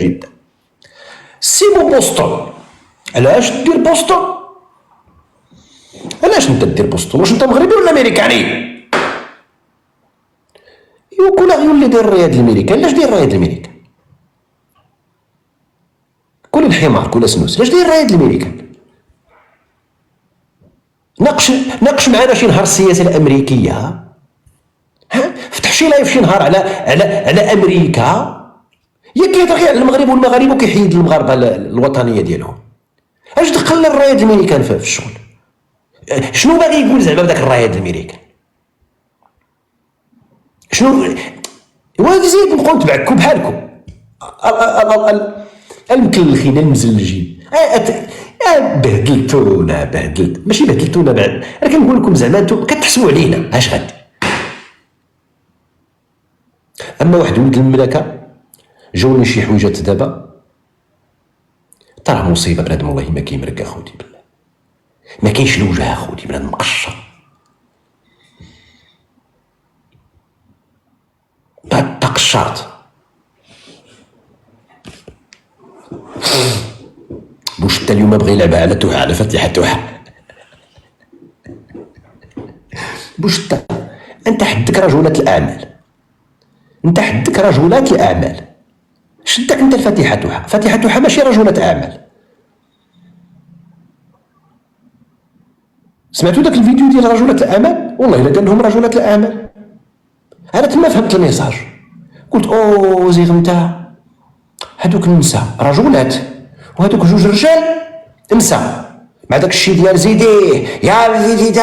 جدا. سيبو بوسطون. علاش دير بوسطون؟ علاش انت دير بوسطون؟ واش انت مغربي ولا امريكاني؟ كل اللي داير الرياض الامريكان، علاش داير الرياض الامريكان؟ كل الحمار كل سنوس، علاش داير الرياض الامريكان؟ ناقش معنا شي نهار السياسه الامريكيه، ها فتح شي لايف شي نهار على امريكا، يا كيهضر على المغرب والمغاربه وكيحيد المغاربه الوطنيه ديالهم. اش دخل الرياض الامريكان في الشغل؟ شنو باغي يقول زعما بداك الرياض الامريكان؟ شنو وهذا زيد نبقاو نتبعكم بحالكم المكلخين المزلجين. بهدلتونا ماشي بهدلتونا بعد، انا كنقول لكم زعما انتم كتحسبوا علينا اش غادي. اما واحد ولد المملكه جاوني شي حويجات دابا، ترى مصيبه بنادم والله ما كيمرق اخوتي بالله، ما كاينش الوجه اخوتي بنادم مقشر تقشرت. بوشتا اليوم بغى يلعبها على توحة، على فتيحة توحة. بوشتا انت حدك رجولات الاعمال، شدك انت الفتيحة توحة. فتيحة توحة ماشي رجولات اعمال. سمعتوا داك الفيديو ديال رجولات الاعمال؟ والله الا قال لهم رجولات الاعمال. انا تما فهمت الميساج، قلت او زيغ نتا هادوك النساء رجولات وهادوك جوج رجال نساء، مع داك الشيء ديال زيديه يا زيدي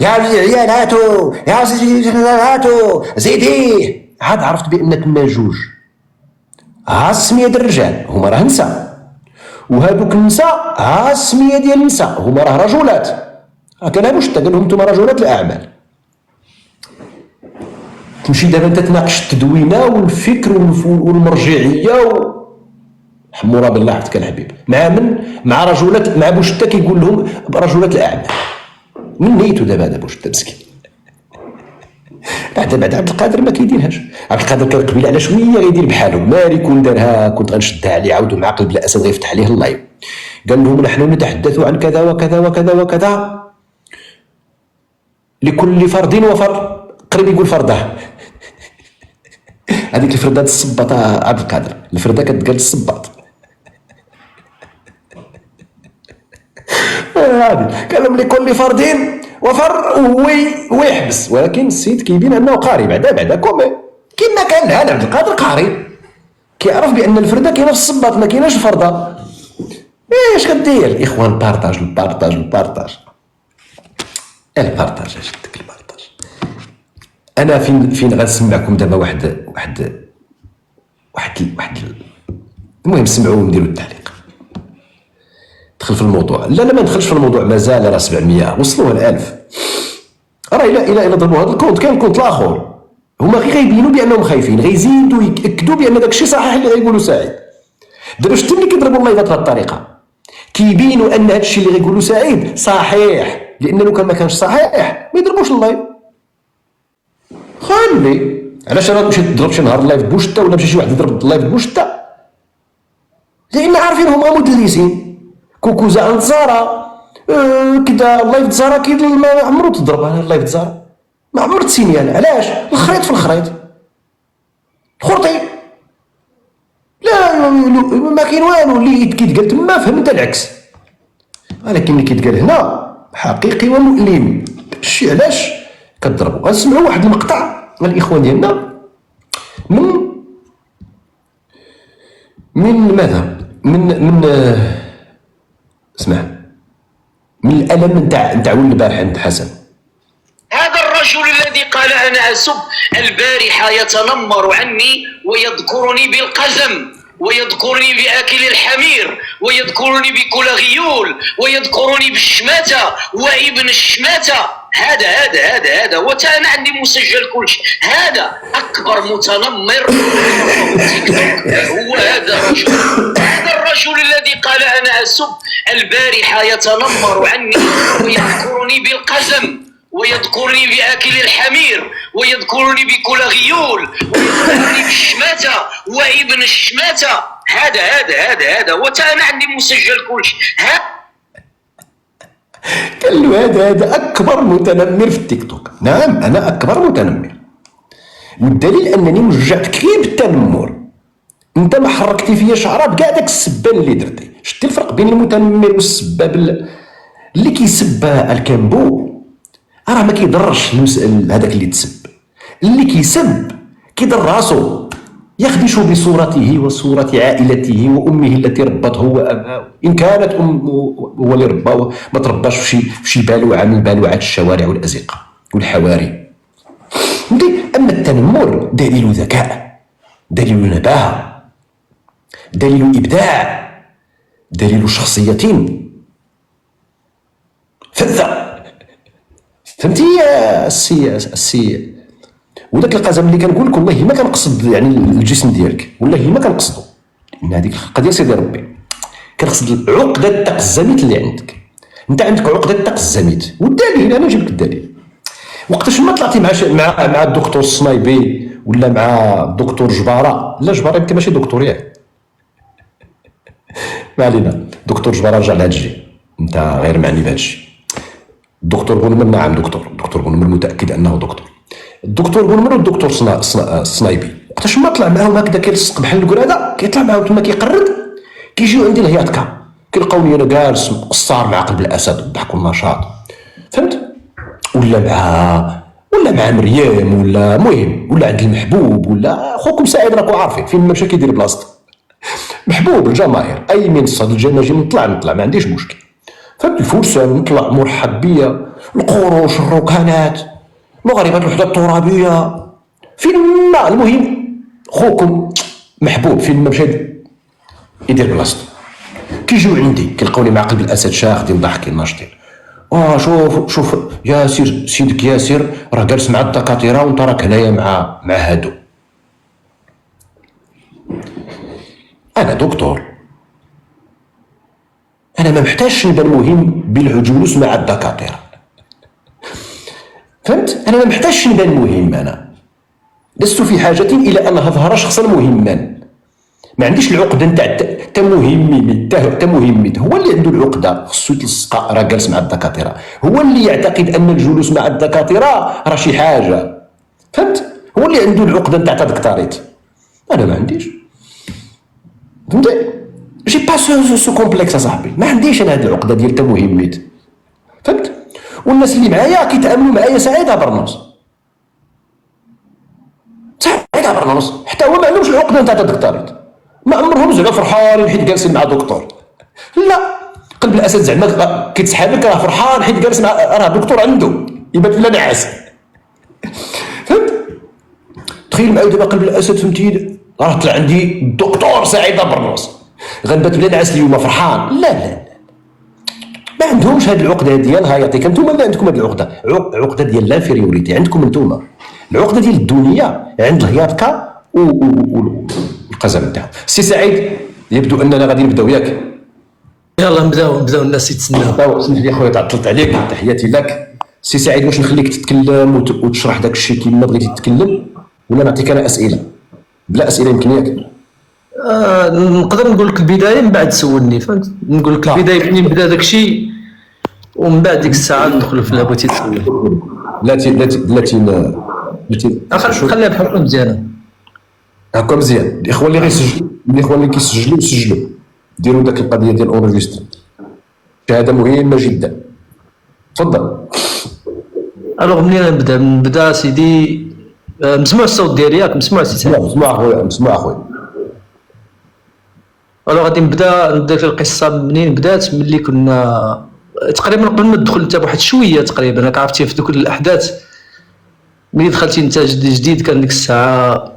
يا عيال هاتو يا زيدي هاتو زيديه، عاد عرفت بان تما جوج ها السميه ديال الرجال هما راه نساء، وهادوك النساء ها السميه ديال النساء هما راه رجولات. كان واش قال لهم نتوما رجولات الاعمال. تمشي دابا انت تناقش التدوينه والفكر والمرجعيه حمورا بالله عرفتك الحبيب، مع رجولات، مع بوشتا كيقول لهم رجولات الاعمال. من نيتو دابا بوشتا مسكين. بعد عبد القادر ما كيديرهاش. عبد القادر كان قبيل على شويه غيدير بحالو، مالي كون دارها كنت غنشدها عليه عاودو معقل بلا اسد غيفتح عليه اللايف. قال لهم نحن نتحدث عن كذا وكذا وكذا وكذا، لكل فرد وفرد، قريب يقول فرده. هذيك الفردات الصباط عبد القادر، الفرده كتقال الصباط. قال لهم لكل فرد وفر ويحبس، ولكن السيد كيبين انه قاري بعدا كومي كما كان هذا عبد القادر قاري، كيعرف بان الفرده كاينه في الصباط ما كايناش الفرده. اش كدير الاخوان؟ بارطاج البارطاج اش ديك البارطاج. انا فين غنسمعكم دابا واحد المهم سمعوه ونديروا التعليق. دخل في الموضوع. لا ما ندخلش في الموضوع، مازال راه 700 وصلوها ل 1000. راه الا ضربوا هذا الكونت كاين كونت الاخر، هما غير غيبينوا بانهم خايفين، غيزيدوا ياكدوا بان داك الشيء صحيح اللي غيقولوا سعيد. دابا شفتوا اللي كيضربوا اللايفات بهذه الطريقه كيبينوا ان هذا الشيء اللي غيقولوا سعيد صحيح، لان لو كان ما كانش صحيح ما يضربوش اللايف. خلي علاش انا نمشي نضرب شي نهار اللايف بوشتا ولا مشي شي واحد يضرب اللايف بوشتا؟ لان عارفين هما مدلسين. كوكوزا عند زارا كدا اللايف زارا كي ما عمرو تضرب على اللايف زارا، ما عمرو تسينيال. علاش؟ الخريط في الخريط خرطي. لا ما كاين والو اللي كيتقال تما فهم انت العكس، ولكن اللي كيتقال هنا حقيقي ومؤلم. الشيء علاش كتضربوا؟ غنسمعوا واحد المقطع الاخوان ديالنا من ماذا من اسمع، من الالم نتاع ولد البارح عند حسن. هذا الرجل الذي قال انا اسب البارحه يتنمر عني ويذكرني بالقزم ويذكرني باكل الحمير ويذكرني بكلاغيول ويذكرني بالشماته وابن الشماته. هذا وانا عندي مسجل كل شيء. هذا اكبر متنمر تيك توك، هو هذا الرجل الذي قال انا اسب البارحه يتنمر عني ويذكرني بالقزم ويذكرني بآكل الحمير، ويذكرني بكولاغيول، ويذكرني بالشماتة وابن الشماتة. هذا وأنا عندي مسجل كل شيء. قال له هذا اكبر متنمر في التيك توك. نعم انا اكبر متنمر، والدليل انني وجعتك غير بالتنمر. انت ما حركتي فيا شعره بكاع داك السبان اللي درتي. شتي الفرق بين المتنمر والسباب اللي كيسب الكامبو؟ راه ما كيضرش هذاك اللي تسب، اللي كيسب كيضر راسو، يخدش بصورته وصورة عائلته وأمه التي ربته وأباه، إن كانت هو اللي رباه ما ترباش في شي بالوعة من بالوعات الشوارع والأزقة والحواري. أما التنمر دليل ذكاء، دليل نباهة، دليل إبداع، دليل شخصية فذة. فهمتي يا السي وذاك القزم اللي كنقول لك والله ما كنقصد يعني الجسم ديالك، والله ما كنقصدو، لان هذيك القضيه سيدي ربي كنقصد عقده التقزميت اللي عندك. انت عندك عقده التقزميت، والدليل انا نجيب لك الدليل. وقتاش ما طلعتي مع الدكتور الصنايبي ولا مع الدكتور جباره؟ لا جباره يمكن ماشي دكتور ياك، ما علينا. دكتور جباره رجع لهذا الشيء، انت غير معني بهذا الشيء. الدكتور بونمر نعم دكتور بونمر متاكد انه دكتور. الدكتور بونمر والدكتور الصنايبي وقتاش ما طلع معاهم هكذا كيلصق بحال الكراده، كيطلع معاهم تما كيقرد، كيجيو عندي الهياتكا كيلقاوني انا جالس مقصر مع قلب الاسد والضحك والنشاط، فهمت؟ ولا مع مريم ولا مهم ولا عند المحبوب ولا خوكم سعيد راكو عارفين فين ما مشى كيدير بلاصتو. محبوب الجماهير اي منصه الجنه نجي نطلع ما عنديش مشكل، فهمت؟ الفرسان نطلع مرحب بيا، القروش الركانات مغربة الوحدة الترابية فين ما المهم خوكم محبوب فين ما مشى يدير بلاصتو. كيجيو عندي كيلقاوني مع قلب الاسد شاخدين ضاحكين ناشطين. شوف ياسر سيدك ياسر راه جالس مع الدكاتره وانت راك هنايا مع هادو. انا دكتور، انا ما محتاجش نبان مهم بالجلوس مع الدكاتره، فهمت؟ انا ما محتاجش نبان مهم، انا لست في حاجه الى ان اظهر شخصا مهما. ما عنديش العقده نتاع تمهمي هو اللي عنده العقده، خصو يتلصق راه جالس مع الدكاتره، هو اللي يعتقد ان الجلوس مع الدكاتره راه شي حاجه، فهمت؟ هو اللي عنده العقده نتاع الدكتوريت، انا ما عنديش، فهمتي؟ جي با سو كومبلكس صاحبي، ما عنديش انا هاد العقده ديال تمهميت، فهمت؟ والناس اللي معايا كيتعاملوا معايا سعيد برنوس، سعيد برنوس، حتى هو ما عندهمش العقده نتاع الدكتوريت، ما عمرهم زعما فرحانين حيت جالسين مع دكتور. لا، قلب الاسد زعما كيتسحب لك راه فرحان حيت جالس مع راه دكتور عنده يبات لا نعاس، فهمت؟ تخيل معايا دابا قلب الاسد، فهمتي؟ راه طلع عندي الدكتور سعيد برنوس غنبات بلا نعاس اليوم فرحان. لا ما عندهمش هذه العقده ديالها. يعطيك انتم اللي عندكم هذه العقده، عقده ديال لانفيريوريتي عندكم انتم. العقده ديال الدنيا عند الهياتكا والقزم تاعو. سي سعيد يبدو اننا غادي نبداو ياك. يلا نبداو الناس يتسناو. اسمح لي خويا تعطلت عليك، تحياتي لك. سي سعيد واش نخليك تتكلم وتشرح داك الشيء كيما بغيتي تتكلم ولا نعطيك انا اسئله؟ بلا اسئله يمكن ياك. نقدر نقول لك البدايه من بعد تسولني، فهمت؟ نقول لك البدايه منين بدا داك الشيء ومن بعد ديك الساعه ندخلوا في اللي بغيتي تسول. خليها بحال مزيانه هكا مزيان. الاخوان اللي غيسجلوا، الاخوان اللي كيسجلوا سجلوا، ديروا داك القضيه ديال اونجستر، شهاده مهمه جدا. تفضل. الوغ منين نبدا سيدي؟ مسموع الصوت ديالي ياك؟ مسموع سي سعيد؟ مسموع اخويا. الوغ غادي نبدا في القصه منين بدات، ملي كنا تقريبا قبل ما تدخل انت بواحد شويه تقريبا، راك عرفتي في دوك الاحداث ملي دخلتي انت جديد كان ديك الساعه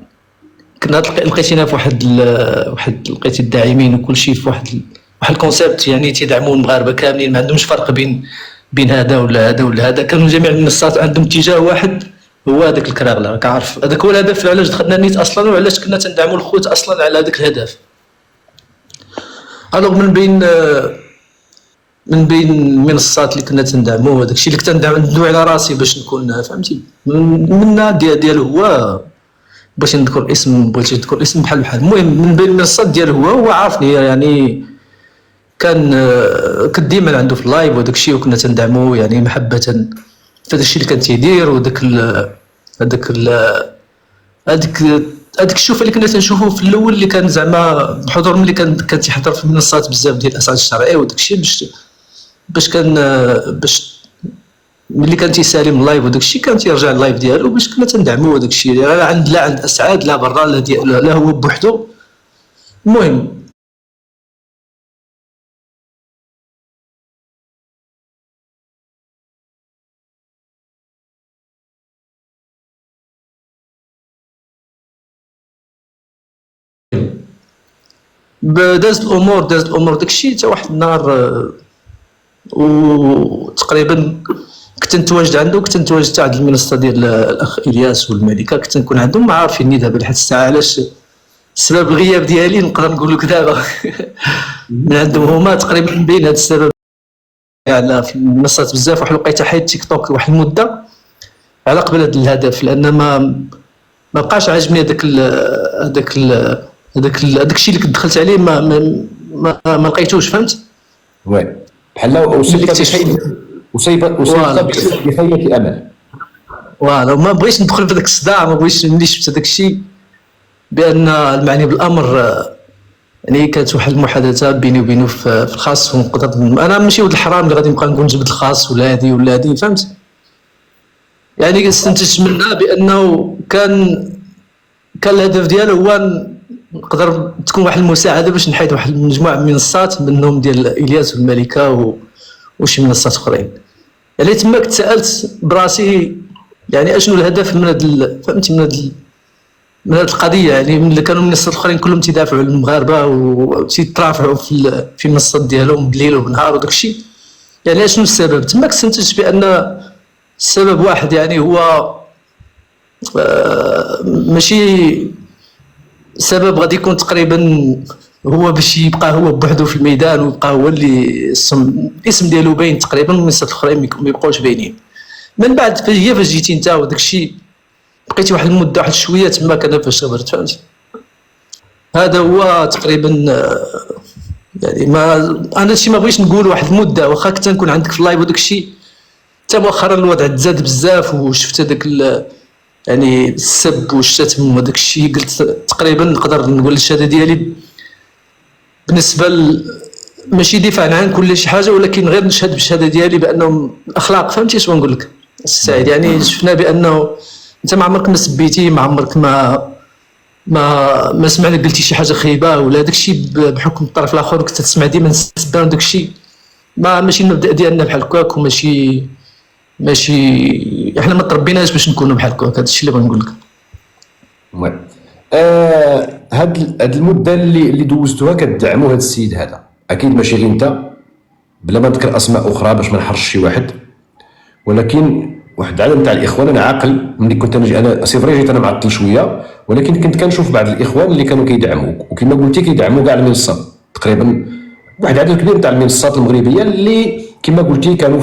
كنا لقيتينا في واحد لقيتي الداعمين وكل شيء في واحد الكونسيبت، يعني تيدعموا المغاربه كاملين، ما عندهمش فرق بين هذا ولا هذا ولا هذا، كانوا جميع المنصات عندهم اتجاه واحد هو هذاك الكراغله، راك عارف هذاك هو الهدف علاش دخلنا النيت اصلا وعلاش كنا تندعموا الخوت اصلا على هذاك الهدف. الوغ من بين من بين المنصات اللي كنا تندعمو، هذاك الشيء اللي كنت ندوي على راسي باش نكون فهمتي منا ديالو هو. باش نذكر اسم بغيتي نذكر اسم بحال المهم من بين المنصات ديالو هو عارفني يعني كان كنت ديما عنده في اللايف وداك الشيء وكنا تندعمو يعني محبه في هذاك الشيء اللي كان تيدير وداك هذاك هذيك الشوفه اللي كنا تنشوفو في الاول اللي كان زعما بحضور ملي كان تيحضر في المنصات بزاف ديال الاسعاد الشرعيه وداك الشيء باش كان باش ملي كان تيسالي من اللايف وداك الشيء كان تيرجع اللايف ديالو باش كنا تندعمو وداك الشيء لا عند اسعاد لا برا لا هو بوحدو. المهم دازت الامور داك الشيء حتى واحد النهار وتقريبا كنت نتواجد عنده كنت نتواجد حتى عند المنصه ديال الاخ الياس والملكه كنت نكون عندهم ما عارفيني دابا لحد الساعه علاش سبب الغياب ديالي نقدر نقول لك دابا من عندهم هما تقريبا بين هذا السبب على في المنصات بزاف واحد لقيت حيد تيك توك واحد المده على قبل هذا الهدف لان ما بقاش عاجبني هذاك الشيء اللي كنت دخلت عليه ما لقيتوش فهمت وي بحال وصيبه بخية امل. فوالا ما بغيتش ندخل في هذاك الصداع ما بغيتش ملي شفت هذاك الشيء بان المعني بالامر يعني كانت واحد المحادثه بيني وبينه في الخاص ونقدر انا ماشي ولد الحرام اللي غادي نبقى نقول نجبد الخاص ولا هذه فهمت يعني استنتجت منها بانه كان الهدف ديالو هو نقدر تكون واحد المساعده باش نحيد واحد المجموعه من المنصات منهم ديال الياس والملكه وشي منصات اخرين يعني تماك تسالت براسي يعني اشنو الهدف من هذا فهمتي من هذه القضيه يعني ملي كانوا المنصات الاخرين كلهم تيدافعوا على المغاربه وتيترافعوا في المنصات ديالهم بالليل وبالنهار وداك الشيء يعني اشنو السبب تماك استنتجت بان السبب واحد يعني هو ماشي سبب غادي يكون تقريبا هو باش يبقى هو بوحدو في الميدان ويبقى هو اللي الاسم ديالو باين تقريبا المنصات الاخرين ما يبقاوش باينين من بعد هي فاش جيتي انت وداك الشيء بقيتي واحد المده واحد شويه تما انا فاش صبرت فهمتي هذا هو تقريبا يعني ما انا شي ما بغيتش نقول واحد المده واخا كنت نكون عندك في اللايف وداك الشيء حتى مؤخرا الوضع تزاد بزاف وشفت هذاك يعني السب والشتم وداك الشيء قلت تقريبا نقدر نقول الشهاده ديالي بالنسبه ماشي دفاعا عن كل شي حاجه ولكن غير نشهد بالشهاده ديالي بانه الاخلاق فهمتي اش نقول لك السعيد يعني شفنا بانه انت ما عمرك ما سبيتي ما عمرك ما سمعنا قلتي شي حاجه خايبه ولا داك الشيء بحكم الطرف الاخر كنت تسمع ديما نسبان داك الشيء ماشي المبدا ديالنا بحال هكاك وماشي احنا ما تربيناش باش نكونوا بحال هكاك هذا الشيء اللي بغيت نقول لك. هاد المده اللي دوزتوها كتدعموا هذا السيد هذا اكيد ماشي غير انت بلا ما نذكر اسماء اخرى باش ما نحرش شي واحد ولكن واحد العدد تاع الاخوان انا عاقل ملي كنت انا سي فري جيت انا معطل شويه ولكن كنت كنشوف بعض الاخوان اللي كانوا كيدعموك وكما قلتي كيدعموا كاع المنصات تقريبا واحد العدد كبير تاع المنصات المغربيه اللي كما قلتي كانوا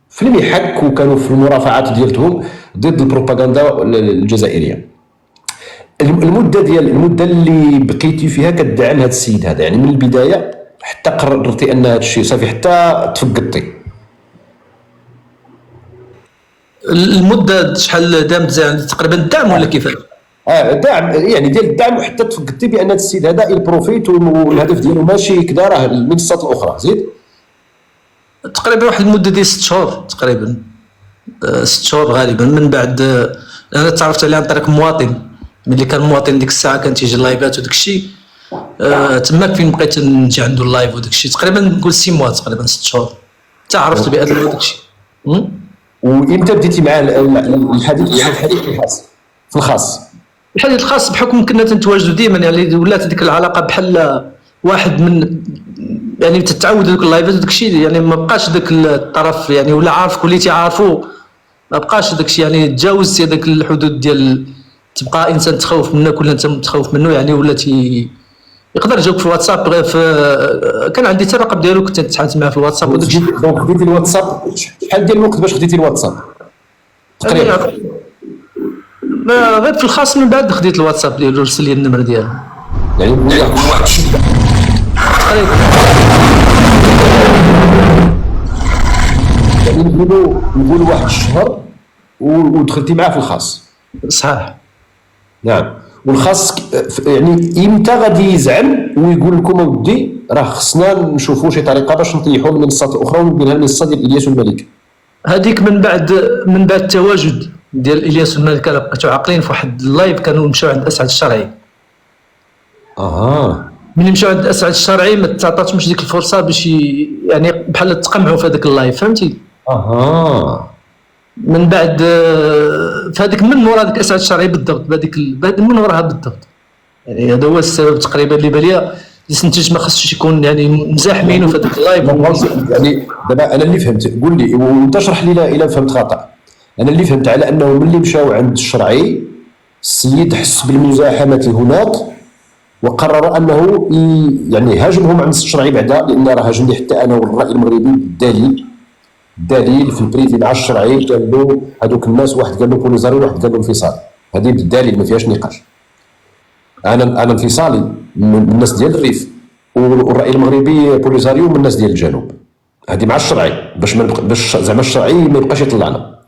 في المحك وكانوا في المرافعات ديالتهم ضد البروباغندا الجزائريه. المده اللي بقيتي فيها كتدعم هذا السيد هذا يعني من البدايه حتى قررتي ان هذا الشيء صافي حتى تفقدتي المده شحال دامت تقريبا الدعم ولا كيفاش؟ دعم يعني ديال الدعم حتى تفقدتي بان هذا السيد هذا البروفيت والهدف ديالو ماشي كذا راه المنصات الاخرى زيد تقريبا واحد المده ديال 6 شهور تقريبا 6 شهور غالبا من بعد انا تعرفت عليه عن طريق مواطن ملي كان مواطن ديك الساعه كان تيجي اللايفات وداك الشيء تماك فين بقيت نجي عنده اللايف وداك الشيء تقريبا نقول 6 موا تقريبا 6 شهور حتى عرفت بهذا وداك الشيء. وامتى بديتي مع الحديث الخاص في الحديث الخاص بحكم كنا تنتواجدوا ديما يعني ولات ديك العلاقه بحال واحد من يعني تتعود دوك اللايفات وداك الشيء يعني ما بقاش داك الطرف يعني ولا عارفك وليتي عارفو ما بقاش داك الشيء يعني تجاوزتي هذاك الحدود ديال تبقى انسان تخوف منك ولا انت متخوف منه يعني ولا يقدر يجاوبك في الواتساب كان عندي حتى الرقم ديالو كنت نتحدث معاه في الواتساب وداك الشيء. دونك خديتي الواتساب شحال ديال الوقت باش خديتي الواتساب تقريبا؟ ما غير في الخاص من بعد خديت الواتساب ديالو رسل لي النمر ديالو يعني تقريبا. يعني نقولوا واحد الشهر ودخلتي معاه في الخاص. صحيح. نعم. والخاص يعني امتى غادي يزعل ويقول لكم اودي راه خصنا نشوفوا شي طريقه باش نطيحوا المنصات الاخرى ومنها المنصه ديال الياس والملك؟ هذيك من بعد التواجد ديال الياس والملك بقيتو عاقلين في واحد اللايف كانوا مشاو عند اسعد الشرعي. ملي مشاو عند اسعد الشرعي ما تعطاتهمش ديك الفرصه باش يعني بحال تقمعوا في هذاك اللايف فهمتي. من بعد فهذيك من مورا هذاك اسعد الشرعي بالضبط بهذيك من وراها بالضبط. يعني هذا هو السبب تقريبا اللي باليا اللي استنتجت ما خصش يكون يعني مزاحمين في هذاك اللايف. يعني دابا انا اللي فهمت قول لي وانت اشرح لي الا فهمت خطا. انا اللي فهمت على انه ملي مشاو عند الشرعي السيد حس بالمزاحمه هناك وقرر انه يعني هاجمهم عند الشرعي بعدا، لان راه هاجمني حتى انا والراي المغربي بالدليل في البريفي مع الشرعي قال له هذوك الناس واحد قال له بوليزاري وواحد قال له انفصالي، هذه بالدليل ما فيهاش نقاش. انا انفصالي من الناس ديال الريف والراي المغربي بوليزاريو من الناس ديال الجنوب، هذه مع الشرعي باش زعما الشرعي ما يبقاش يطلعنا.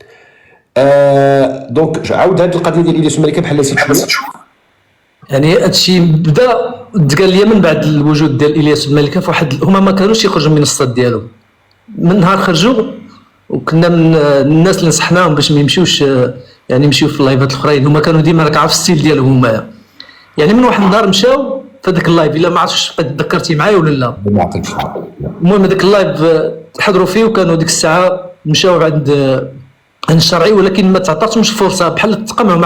دونك عاود هذه القضيه ديال الياس والملكه بحال نسيت شويه. يعني هادشي بدا تقال لي من بعد الوجود ديال الياس والملكه في واحد هما ما كانوش يخرجوا من المنصات ديالو. من نهار خرجوا وكنا من الناس اللي نصحناهم باش ما يمشيوش يعني يمشيو في اللايفات الاخرين، هما كانوا ديما راك عارف الستيل ديالهم هما. يعني من واحد النهار مشاو في هذاك اللايف الا ما عرفتش تذكرتي معايا ولا لا. ما عقلتش. المهم هذاك اللايف حضروا فيه وكانوا ديك الساعه مشاو عند الشرعي، ولكن ما تعطاتهمش فرصه بحال تقمعوا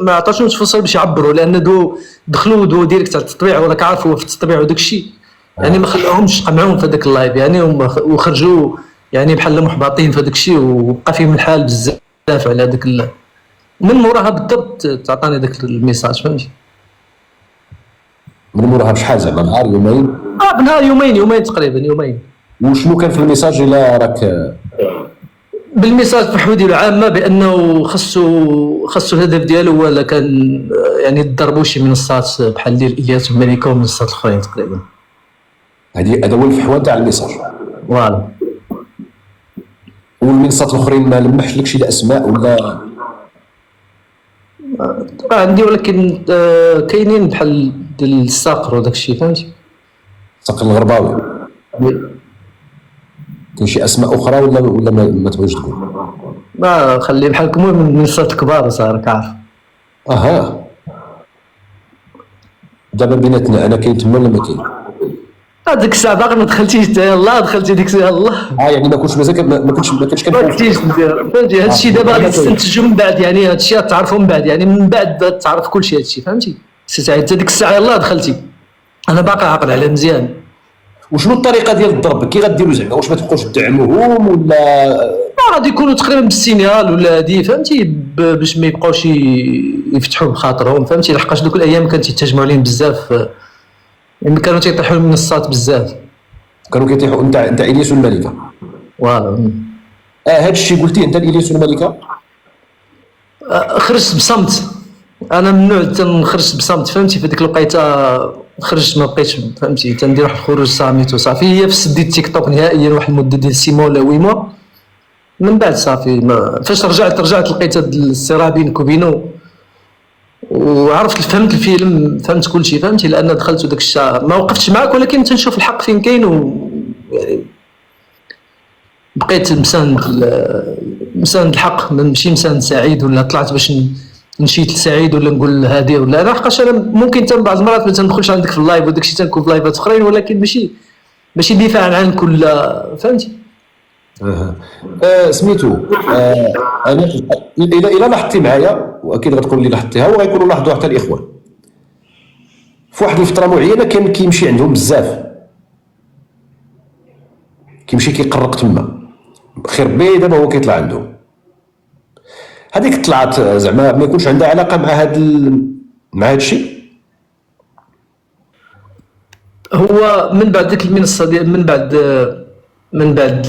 ما عطاتهمش فرصه باش يعبروا، لان دخلوا ديريكت على التطبيع وراك عارف هو في التطبيع وداك الشيء. يعني ما خلاوهمش قمعوهم في هذاك اللايف يعني وخرجوا يعني بحال محبطين في هذاك الشيء وبقى فيهم الحال بزاف على هذاك من موراها بالضبط تعطاني ذاك الميساج فهمتي. من موراها بشحال زعما نهار يومين؟ بنهار يومين تقريبا يومين. وشنو كان في الميساج الا راك بالميساج في حدود العامه بانه خصو الهدف ديالو ولا كان يعني يضربوا شي منصات بحال ديال الياس والملكه ومنصات الاخرين تقريبا. هذا هو الفحوى تاع الميساج. فوالا. والمنصات الاخرين ما لمحش لك شي اسماء ولا؟ عندي ولكن كاينين بحال ديال الصقر وداك الشيء فهمتي. الصقر الغرباوي كاين شي اسماء اخرى ولا ما تبغيش تقول؟ ما خلي بحالكم من المنصات الكبار صارك عارف. دابا بيناتنا انا كاين تما ولا ما كاين؟ هذيك الساعه باقي ما دخلتيش يلاه دخلتي ديك الساعه يلاه. يعني ما كنتش مازال ما كنتش كنتيش ندير فهمتي. هذا الشيء دابا غادي تستنتجوا من بعد، يعني هذا الشيء تعرفوا من بعد، يعني من بعد تعرف كل شيء هذا الشيء فهمتي. سي سعيد حتى ديك الساعه يلاه دخلتي انا باقي عاقل عليه مزيان. وشنو الطريقه ديال الضرب كي غديروا زعما؟ واش ما تبقاوش تدعموهم ولا غادي يكونوا تقريبا بالسينيال ولا هادي فهمتي باش ما يبقاوش يفتحوا بخاطرهم فهمتي، لحقاش دوك الايام كانت يتهاجموا عليهم بزاف يعني كانوا تيطيحوا المنصات بزاف. كانوا كيطيحوا انت الياس والملكه. فوالا. هذا الشيء قلتيه انت الياس والملكه؟ خرجت بصمت. انا من النوع تنخرج بصمت فهمتي. في ديك الوقيته خرجت ما بقيتش فهمتي تندير واحد الخروج صامت وصافي. هي سديت تيك توك نهائيا واحد المده ديال 6 موا ولا 8 موا من بعد صافي. فاش رجعت لقيت هاد الصراع بينك وبينه وعرفت فهمت الفيلم فهمت كل شيء فهمتي، لان دخلت داك الشيء ما وقفتش معاك ولكن تنشوف الحق فين كاين يعني بقيت مساند الحق ماشي مساند سعيد ولا طلعت باش نشيت لسعيد ولا نقول هادي ولا انا حقاش انا ممكن حتى بعض المرات ما تندخلش عندك في اللايف وداك الشيء تنكون في لايفات اخرين ولكن ماشي دفاعا عنك ولا فهمتي. سميتو انا الا لاحظتي معايا واكيد غتقول لي لاحظتيها وغيكونوا لاحظوها حتى الاخوان في واحد الفتره معينه كان كيمشي عندهم بزاف كيمشي كيقرق تما خير بي دابا هو كيطلع عندهم. هذيك طلعت زعما ما يكونش عندها علاقه مع هذا الشيء. هو من بعد ديك المنصه ديال من بعد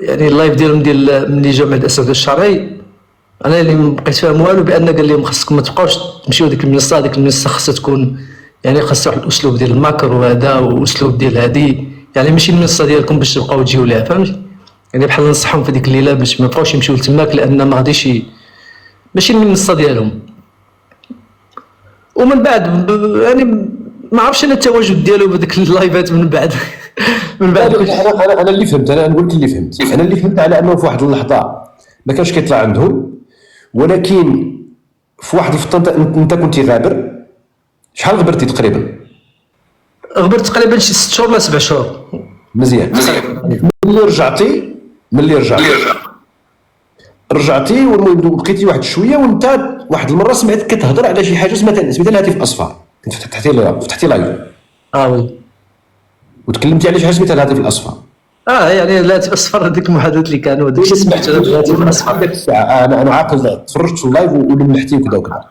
يعني اللايف ديالهم ديال ملي جاو مع الاسد الشرعي، انا اللي ما بقيت فاهم والو، بان قال لهم خاصكم ما تبقاوش تمشيو ديك المنصه. ديك المنصه خاصها تكون يعني خاصها واحد الاسلوب ديال الماكر وهذا واسلوب ديال هادي، يعني ماشي المنصه ديالكم باش تبقاو تجيو ليها، فهمتي؟ يعني بحال نصحهم في ديك الليله باش ما يبقاوش يمشيو لتماك، لان ما غاديش ماشي المنصه ديالهم. ومن بعد يعني ما عرفتش انا التواجد ديالو بهذيك اللايفات من بعد من بعد انا اللي فهمت، انا نقول لك اللي فهمت، انا اللي فهمت على انه في واحد اللحظه ما كانش كيطلع عندهم، ولكن في واحد الفتره انت كنتي غابر. شحال غبرتي تقريبا؟ غبرت تقريبا شي 6 شهور ولا 7 شهور. مزيان. ملي رجعتي والمهم بقيتي واحد شويه، وانت واحد المره سمعتك كتهضر على شي حاجه سميتها الهاتف الاصفر، كنت فتحتي لايف وي، وتكلمتي على شي حاجه سميتها الهاتف الاصفر. يعني الهاتف الاصفر، هذيك المحادثات اللي كانوا داكشي سمعت على الهاتف الاصفر ديك الساعه. انا عاقل تفرجت في اللايف ولمحتي وكذا وكذا.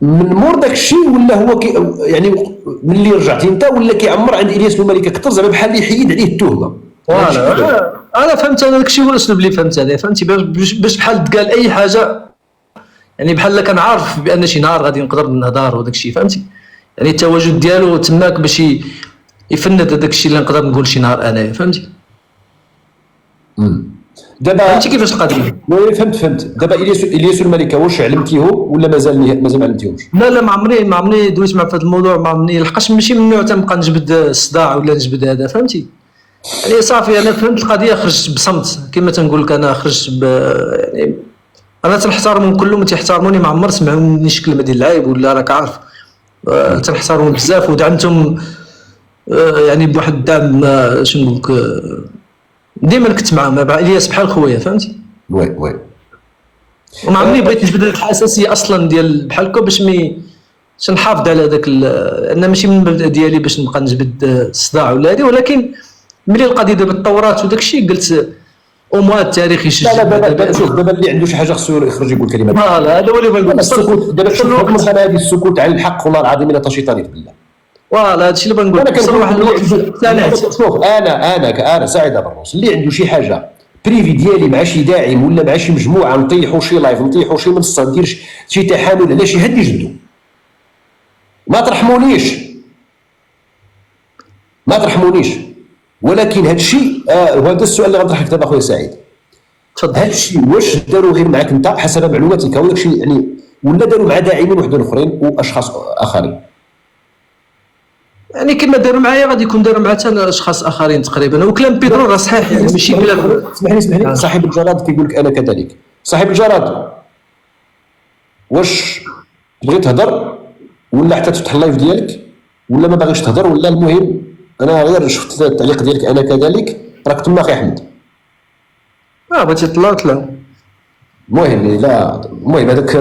من مور داك الشيء ولا هو يعني ملي رجعتي انت ولا كيعمر عند الياس بن مالك اكثر، زعما بحال اللي يحيد عليه التهمه. فوالا انا فهمت، انا داكشي هو الاسلوب اللي فهمت عليه، فهمتي؟ باش بحال تقال اي حاجه، يعني بحال كان عارف بان شي نهار غادي نقدر نهضر وداكشي، فهمتي؟ يعني التواجد ديالو تماك باش يفند هذاك الشيء اللي نقدر نقول شي نهار انايا، فهمتي؟ دابا فهمتي كيفاش القضيه؟ وي فهمت. دابا الياس الملكه واش علمتيهم ولا مازال ما علمتيهمش؟ لا ما عمري دويت مع في هذا الموضوع، ما عمرني لحقاش ماشي من النوع تنبقى نجبد الصداع ولا نجبد هذا، فهمتي؟ يعني صافي انا فهمت القضيه، خرجت بصمت كما تنقول لك. انا خرجت يعني انا تنحترمهم كلهم تيحترموني، ما عمر سمعوا مني شي كلمه ديال العيب ولا راك عارف. تنحترمهم بزاف ودعمتهم يعني بواحد الدعم شنو نقول لك، ديما كنت معاهم مع الياس بحال خويا، فهمتي؟ وي وما عمري بغيت نجبد هذيك الحساسيه اصلا ديال بحال هكا باش نحافظ على هذاك انا ماشي من المبدا ديالي باش نبقى نجبد الصداع ولا هذه، ولكن ملي القضيه دابا تطورات وداك الشيء قلت وما التاريخ يسجل. لا دابا شوف، دابا اللي عنده شي حاجه خصو يخرج يقول كلمات. فوالا هذا هو اللي بغيت نقول. السكوت دابا شوف المساله هذه، السكوت على الحق والله العظيم الا شيطاني بالله. فوالا هادشي اللي بغيت نقول. انا كنقول واحد الوقت شوف انا سعيد برنوس اللي عنده شي حاجه بريفي ديالي مع شي داعم ولا مع شي مجموعه، نطيحوا شي لايف، نطيحوا شي منصه، ندير شي تحامل على شي حد يجدو، ما ترحمونيش. ولكن هذا الشيء وهذا السؤال اللي غنطرح لك دابا اخويا سعيد، تفضل. هذا الشيء واش داروا غير معك انت حسب معلوماتك وداك الشيء يعني، ولا داروا مع داعمين وحدين اخرين واشخاص اخرين؟ يعني كما داروا معايا غادي يكون داروا مع حتى اشخاص اخرين تقريبا. وكلام بيدرو راه صحيح، يعني ماشي كلام. اسمح لي صاحب الجراد كيقول لك انا كذلك. صاحب الجراد واش بغيت تهضر ولا حتى تفتح اللايف ديالك ولا ما باغيش تهضر ولا المهم انا غير شفت التعليق ديالك انا كذلك راك تما اخي احمد. بغيتي طلع المهم لا المهم هذاك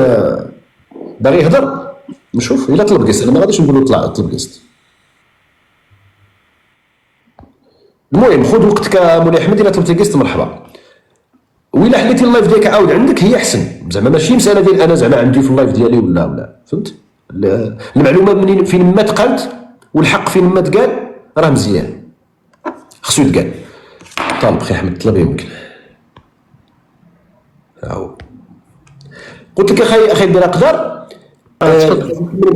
باغي يهضر نشوف الا طلب قسط. انا ما غاديش نقول له طلب قسط. المهم خذ وقتك مولاي احمد، الا طلبتي قسط مرحبا. وإلا حليتي اللايف ديالك عاود عندك هي احسن، زعما ماشي مساله ديال انا زعما عندي في اللايف ديالي ولا فهمت. المعلومه منين فين ما تقالت والحق فين ما تقال راه مزيان خصو يتقال. طالب اخي احمد طلب يمكن قلت لك اخي بلا قدر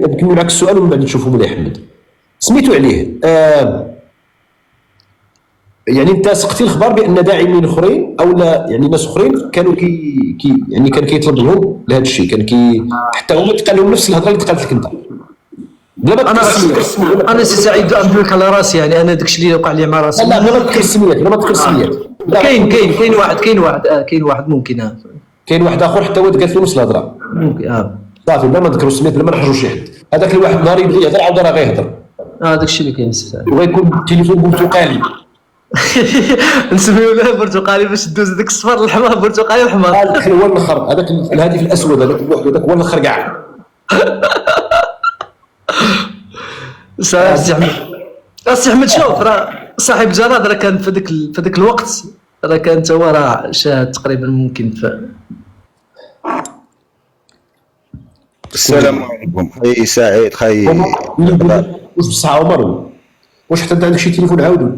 نكمل معك السؤال ومن بعد نشوفوا مولاي احمد سميتو عليه. يعني انت سقتي الخبر بان داعمين اخرين او لا يعني ناس اخرين كانوا يعني كان كيطلب لهم لهذا الشيء، كان حتى هما تقال لهم نفس الهضره اللي تقالت لك انت. انا سي سعيد نقول على راسي، يعني انا داكشي اللي وقع لي مع راسي. لا ما تذكر السميات كاين واحد ممكن كاين واحد اخر حتى هو قالت له نفس الهضره ممكن صافي بلا ما نذكروا السميات بلا ما نحرجوا شي حد. هذاك الواحد نهار يبغي يهضر عاود راه غيهضر. داكشي اللي كاين سي سعيد. وغيكون التليفون برتقالي نسميو له برتقالي باش دوز داك الصفر الحمار برتقالي الحمار. هذاك هو الاخر، هذاك الهاتف الاسود هذاك الوحده هذاك هو الاخر كاع. سي احمد شوف راه صاحب الجراد راه كان في ذاك الوقت راه كان تا هو راه شاهد تقريبا ممكن في. السلام عليكم. خي سعيد خي واش بصح عمر؟ واش حتى انت عندك شي تليفون عاودو؟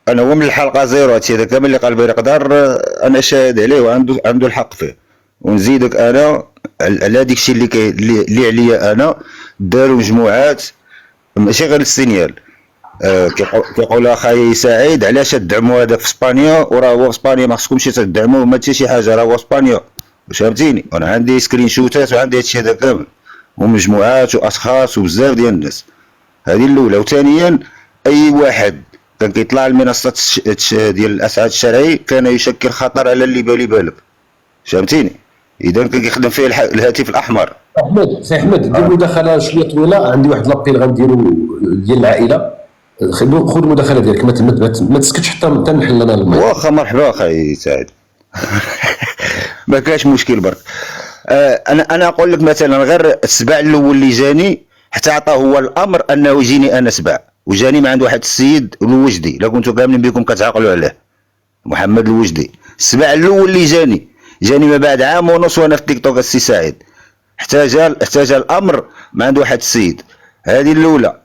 انا هو من الحلقه زيرو، هادشي هذا كامل اللي قال بيقدر انا شاهد عليه وعنده الحق فيه. ونزيدك انا على هذيك الشيء اللي عليا انا، داروا مجموعات ماشي غير السينيال. كيقول اخاي سعيد علاش تدعموا هذاك في اسبانيا، وراه هو في اسبانيا ما خصكمش تدعموه، ما حتى شي حاجه، راه هو في اسبانيا. فهمتيني؟ وانا عندي سكرين شوتات وعندي هادشي هذا كامل، ومجموعات واشخاص وبزاف ديال الناس. هذه الاولى. وثانيا اي واحد كان كيطلع المنصات ديال الاسعاد الشرعي كان يشكل خطر على اللي بالي بالك. فهمتيني؟ اذا كان كيخدم فيه الهاتف الاحمر. سي احمد دير مداخله شويه طويله، عندي واحد لابيل غنديرو ديال العائله. خذ المداخله ديالك، ما تسكتش حتى نحل انا الماء. واخا مرحبا اخي سعيد. ما كاش مشكل برك. انا اقول لك مثلا غير السبع الاول اللي جاني حتى عطاه هو الامر انه يجيني انا سبع، وجاني من عند واحد السيد الوجدي، لا كنتو كاملين بكم كتعقلوا عليه، محمد الوجدي. السبع الاول اللي جاني ما بعد عام ونص وانا في تيك توك السي سعيد، احتاج الامر من عند واحد السيد. هذه الاولى.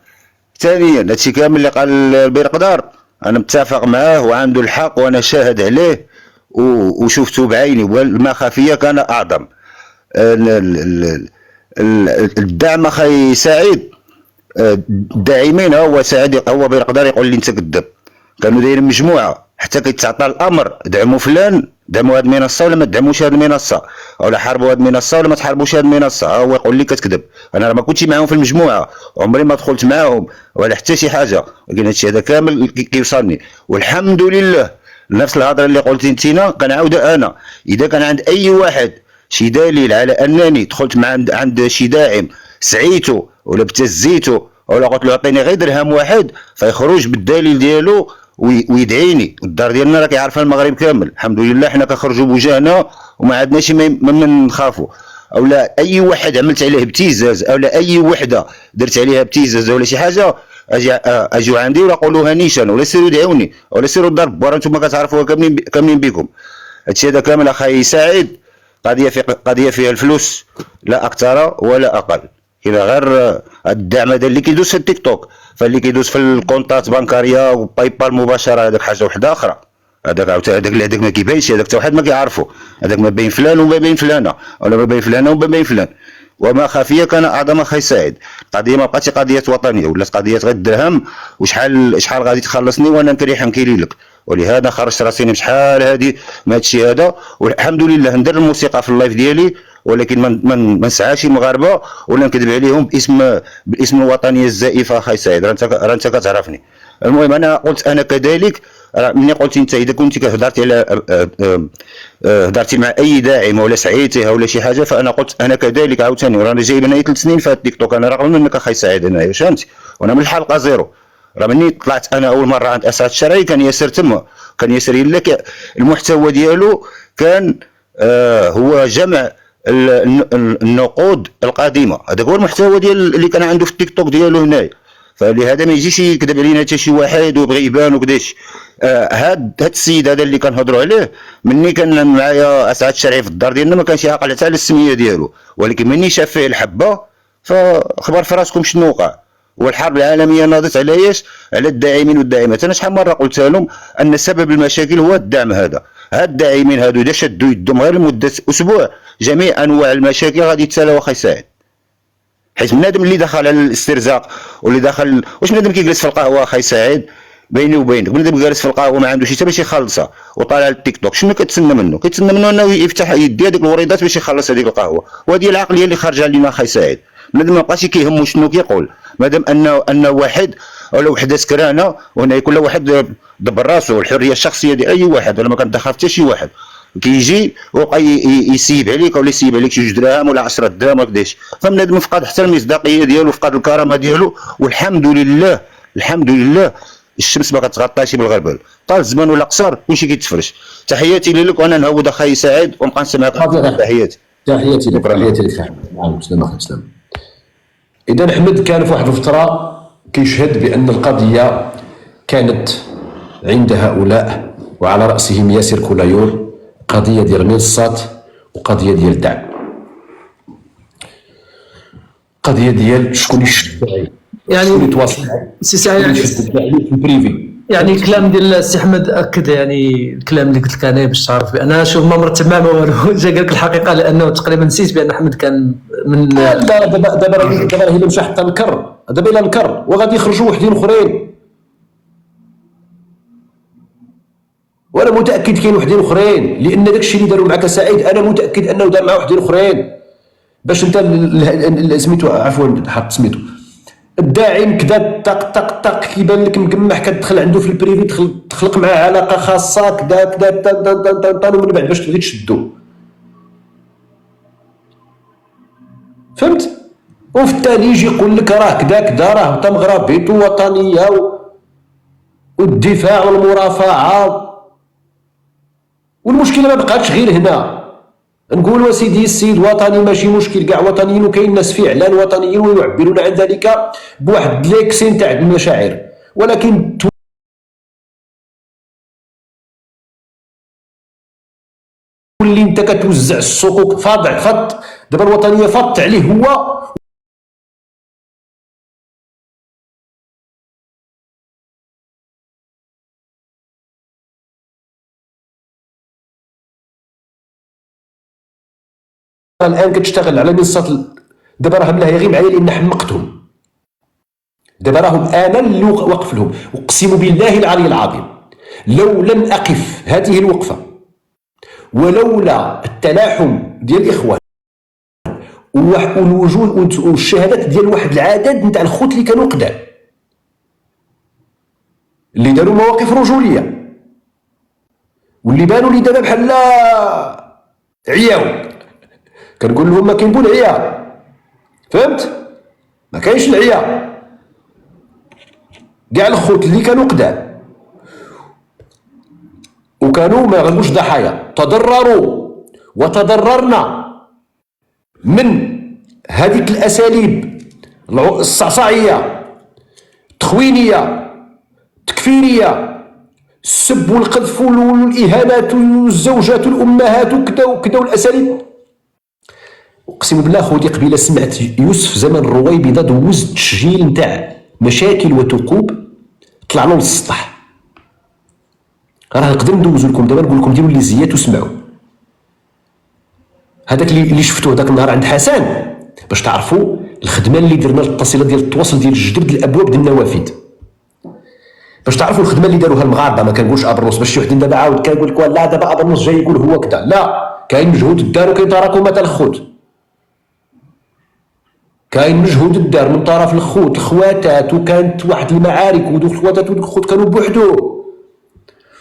ثانيا هادشي كامل اللي قال البيرقدار انا متفق معاه وعنده الحق وانا شاهد عليه وشفته بعيني، والمخافيه كان اعظم. الدعم اخي سعيد، الداعمين هو سعيد هو بيقدر يقول لي انت كذاب. كانوا دايرين مجموعه حتى كيتعطى الامر دعموا فلان، دعموا هذه المنصه ولا ما تدعموش هذه المنصه، ولا حاربوا هذه المنصه ولا ما تحاربوش هذه المنصه. هو يقول لي كتكذب. انا ما كنتش معاهم في المجموعه، عمري ما دخلت معاهم ولا حتى شي حاجه، ولكن هادشي هذا كامل كيوصلني. والحمد لله نفس الهضره اللي قلتي انتينا كنعاودها انا. اذا كان عند اي واحد شي دليل على انني دخلت مع عند شي داعم سعيته ولا ابتزيته ولا قلت له عطيني غير درهم واحد، فيخرج بالدليل ديالو ويدعيني. الدار ديالنا راه كيعرفها المغرب كامل، الحمد لله حنا كنخرجوا بوجهنا وما عندناش ما نخافوا. اولا اي واحد عملت عليه ابتزاز اولا اي وحده درت عليها ابتزاز ولا شي حاجه اجوا عندي ولا قولوها نيشان ولا سيروا دعوني ولا سيروا الضرب، ورا نتوما كتعرفوها كاملين بكم. هادشي هذا كامل اخي سعيد قضيه فيها الفلوس لا اكثر ولا اقل. الى غير الدعم هذا اللي كيدوز في التيك توك، فاللي كيدوز في الكونطات بنكاريه وباي بال مباشره هذاك حاجه وحده اخرى. هذاك ما كيبانش، هذاك حتى واحد ما كيعرفو، هذاك ما بين فلان وما بين فلانه ولا ما بين فلانه وما بين فلان. وما خافيه كان اعظم اخي سعيد. القضيه ما بقاتش قضيه وطنيه، ولات قضيه غير الدرهم وشحال غادي تخلصني وانا نكريح نكيري لك. ولهذا خرجت راسي شحال هادي من هادشي هذا. والحمد لله ندير الموسيقى في اللايف ديالي، ولكن ما نسعاش المغاربه ولا نكذب عليهم باسم الوطنيه الزائفه اخي سعيد. راه انت كتعرفني. المهم انا قلت انا كذلك. ملي قلت انت اذا كنت هضرتي مع اي داعم ولا سعيتها ولا شي حاجه، فانا قلت انا كذلك عاوتاني. ورانا جايب انا 3 سنين في التيك توك، انا رغم منك اخي سعيد انايا فهمتي، وانا من الحلقه زيرو. راه مني طلعت انا اول مره عند اسعد الشرعي كان ياسر تما، كان ياسر لك المحتوى ديالو كان هو جمع النقود القديمه. هذاك هو المحتوى ديال اللي كان عنده في التيك توك ديالو هنايا. فلهذا ما يجيش يكذب علينا حتى شي واحد ويبغي يبان وكداش. هاد السيد هذا اللي كنهضروا عليه مني كان معايا اسعد الشرعي في الدار ديالنا ما كانش يعقل حتى على السميه ديالو، ولكن مني شاف فيه الحبه فخبر في راسكم شنو وقع. والحرب العالميه ناضت على ايش؟ على الداعمين والداعمات. انا شحال مره قلت لهم ان سبب المشاكل هو الدعم هذا. هاد الداعمين هادو اذا شدوا يدهم غير لمده اسبوع جميع انواع المشاكل غادي يتسالاو اخي سعيد. حيت بنادم اللي دخل على الاسترزاق واللي دخل واش بنادم كيجلس في القهوه اخي سعيد بيني وبينك، بنادم جالس في القهوه ما عندوش حتى باش يخلصها وطالع التيك توك، شنو كتسنى منه؟ كيتسنى منه انه يفتح يدي هذيك الوريدات باش يخلص هذيك القهوه. وهذه العقليه اللي خارجه علينا اخي سعيد. بنادم ما بقاش كيهمو شنو كيقول، مادام انه واحد ولا وحده سكرانه، وهنا كل واحد دبر راسو والحريه الشخصيه ديال اي واحد، ولا ما كندخل حتى شي واحد كيجي وبقى يسيب عليك ولا يسيب عليك شي 2 دراهم ولا 10 دراهم وكداش. فبنادم فقد حتى المصداقيه ديالو، فقد الكرامه ديالو. والحمد لله الحمد لله الشمس ما كتغطاش بالغربال، طال الزمان ولا قصر كلشي كيتفرش. تحياتي لك وانا نهود اخي سعيد ونبقى نسمعك. تحياتي لك تحياتي لك. نعم سلام اخي سلام. اذا احمد كان في واحد الفتره كيشهد بان القضيه كانت عند هؤلاء وعلى راسهم ياسر كولايور قضيه ديال المنصات وقضيه ديال الدعم. القضيه ديال شكون يشد يعني شكون يتواصل سي سعيد شكون يشد عليه في البريفي. يعني الكلام ديال السي احمد اكد يعني الكلام اللي قلت لك انا باش تعرف بان شوف ما مرتب ما والو جا قال لك الحقيقه لانه تقريبا نسيت بان احمد كان من لا دابا راه الا مشى حتى نكر، دابا الا نكر وغادي يخرجوا وحدين اخرين، وانا متاكد كاين وحدين اخرين، لان داكشي اللي داروا معك سعيد انا متاكد انه دار مع وحدين اخرين باش انت سميتو عفوا حط سميتو الداعم كدا طق طق طق كيبان لك مقمح، كتدخل عنده في البريفي تخلق معاه علاقه خاصه كدا كدا ومن بعد باش تبغي تشدو، فهمت؟ وفي الثاني يجي يقول لك راه كدا كدا راه انت مغربي وطنيه والدفاع والمرافعه، والمشكله ما بقاتش غير هنا. نقول سيدي السيد وطني ماشي مشكل، كاع وطنيين وكاين ناس فعلا وطنيين ويعبرون عن ذلك بواحد ليكسين تاع المشاعر، ولكن تولي انت كتوزع الصكوك فط دابا الوطنيه فط عليه هو الان كتشتغل على منصه. دابا راهم لا غير معايا لان حمقتهم، دابا راهم انا اللي واقف لهم، اقسم بالله العلي العظيم لو لم اقف هذه الوقفه ولولا التلاحم ديال الاخوان والوجود والشهادات ديال واحد العدد نتاع الخوت اللي كانوا قدام اللي داروا مواقف رجوليه واللي بانوا لي دابا بحال عياو، كنقول لهم ما كاين العيا، فهمت؟ ما كاينش العيا، كاع الخوت اللي كانوا قدام وكانوا ما غنقولش ضحايا تضرروا وتضررنا من هذيك الاساليب الصعصعيه التخوينيه التكفيريه، السب والقذف والاهانات والزوجات والامهات وكذا وكذا والاساليب. اقسم بالله خوتي قبيله سمعت يوسف زمن الرويبضه دوز تسجيل نتاع مشاكل وثقوب طلع له للسطح، راه نقدر ندوز لكم دابا نقول لكم ديروا لي زيات وسمعوا هذاك اللي شفتوه ذاك النهار عند حسن باش تعرفوا الخدمه اللي درنا للتصله ديال التواصل ديال جدد الابواب ديال النوافذ، باش تعرفوا الخدمه اللي داروها المغاربه. ما كنقولش ابرنوس باش شي واحد دابا عاود كيقول لك لا دابا ابرنوس جاي يقول هو كذا، لا كاين مجهود دار وكاين تراكمات الخوت، كاين مجهود دار من طرف الخوت الخواتات، وكانت واحد المعارك ودوك الخواتات ودوك الخوت كانوا بوحدو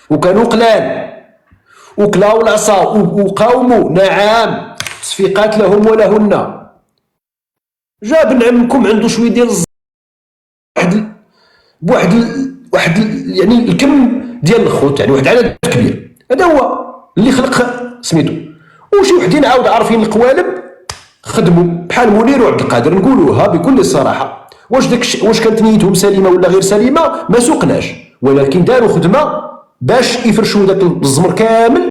وكانوا قلال وكلاو العصا وقاوموا، نعم تصفيقات لهم ولهن. جاب نعمكم عنده شويه ديال واحد يعني الكم ديال الخوت، يعني واحد العدد كبير، هذا هو اللي خلق سميتو. وشي وحدين عاود عارفين القوالب خدموا بحال منير وعبد القادر، نقولوها بكل صراحه. واش كانت نيتهم سليمه ولا غير سليمه ما سوقناش، ولكن داروا خدمه باش يفرشوا ذاك الزمر كامل